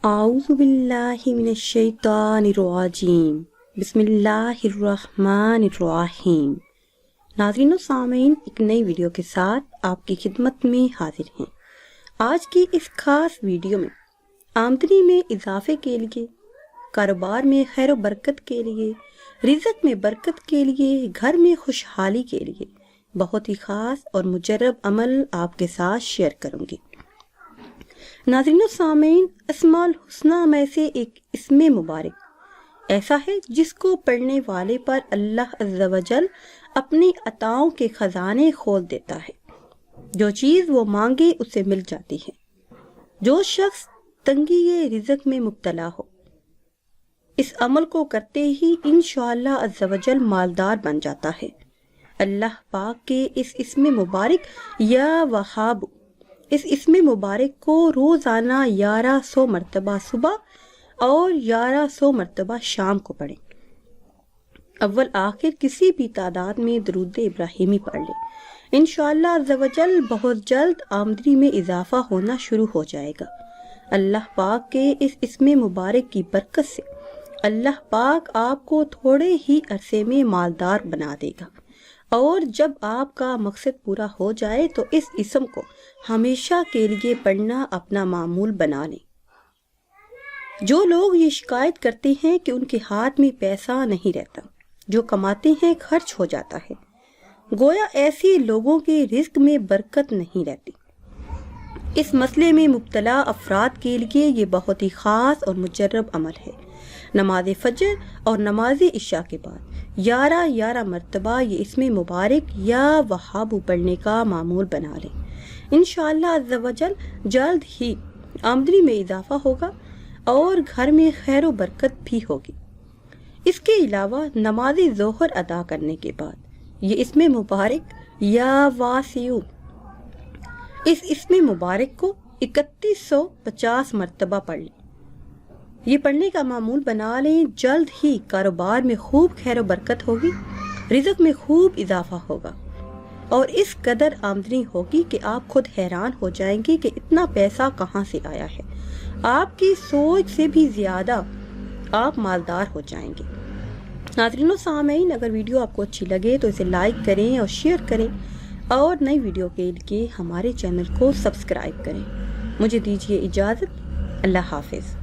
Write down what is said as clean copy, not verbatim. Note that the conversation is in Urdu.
اعوذ باللہ من الشیطان الرجیم، بسم اللہ الرحمن الرحیم۔ ناظرین و سامعین، ایک نئی ویڈیو کے ساتھ آپ کی خدمت میں حاضر ہیں۔ آج کی اس خاص ویڈیو میں آمدنی میں اضافے کے لیے، کاروبار میں خیر و برکت کے لیے، رزق میں برکت کے لیے، گھر میں خوشحالی کے لیے بہت ہی خاص اور مجرب عمل آپ کے ساتھ شیئر کروں گی۔ ناظرین و سامعین، اسماء الحسنہ میں سے ایک اسم مبارک ایسا ہے جس کو پڑھنے والے پر اللہ عز و جل اپنی عطاؤں کے خزانے کھول دیتا ہے۔ جو چیز وہ مانگے اسے مل جاتی ہے۔ جو شخص تنگی رزق میں مبتلا ہو، اس عمل کو کرتے ہی انشاءاللہ عز و جل مالدار بن جاتا ہے۔ اللہ پاک کے اس اسم مبارک یا وہاب، اس اسم مبارک کو روزانہ 1100 مرتبہ صبح اور 1100 مرتبہ شام کو پڑھیں۔ اول آخر کسی بھی تعداد میں درود ابراہیمی پڑھ لیں۔ انشاءاللہ عز و جل بہت جلد آمدنی میں اضافہ ہونا شروع ہو جائے گا۔ اللہ پاک کے اس اسم مبارک کی برکت سے اللہ پاک آپ کو تھوڑے ہی عرصے میں مالدار بنا دے گا، اور جب آپ کا مقصد پورا ہو جائے تو اس اسم کو ہمیشہ کے لیے پڑھنا اپنا معمول بنا لیں۔ جو لوگ یہ شکایت کرتے ہیں کہ ان کے ہاتھ میں پیسہ نہیں رہتا، جو کماتے ہیں خرچ ہو جاتا ہے، گویا ایسے لوگوں کے رزق میں برکت نہیں رہتی۔ اس مسئلے میں مبتلا افراد کے لیے یہ بہت ہی خاص اور مجرب عمل ہے۔ نماز فجر اور نماز عشاء کے بعد 11 مرتبہ یہ اسم مبارک یا وہاب پڑھنے کا معمول بنا لیں۔ انشاءاللہ عز و جل جلد ہی آمدنی میں اضافہ ہوگا اور گھر میں خیر و برکت بھی ہوگی۔ اس کے علاوہ نماز ظہر ادا کرنے کے بعد یہ اسم مبارک یا واسع، اس اسم مبارک کو 3150 مرتبہ پڑھ لیں۔ یہ پڑھنے کا معمول بنا لیں۔ جلد ہی کاروبار میں خوب خیر و برکت ہوگی، رزق میں خوب اضافہ ہوگا، اور اس قدر آمدنی ہوگی کہ آپ خود حیران ہو جائیں گے کہ اتنا پیسہ کہاں سے آیا ہے۔ آپ کی سوچ سے بھی زیادہ آپ مالدار ہو جائیں گے۔ ناظرین و سامعین، اگر ویڈیو آپ کو اچھی لگے تو اسے لائک کریں اور شیئر کریں، اور نئی ویڈیو کے لیے ہمارے چینل کو سبسکرائب کریں۔ مجھے دیجیے اجازت۔ اللہ حافظ۔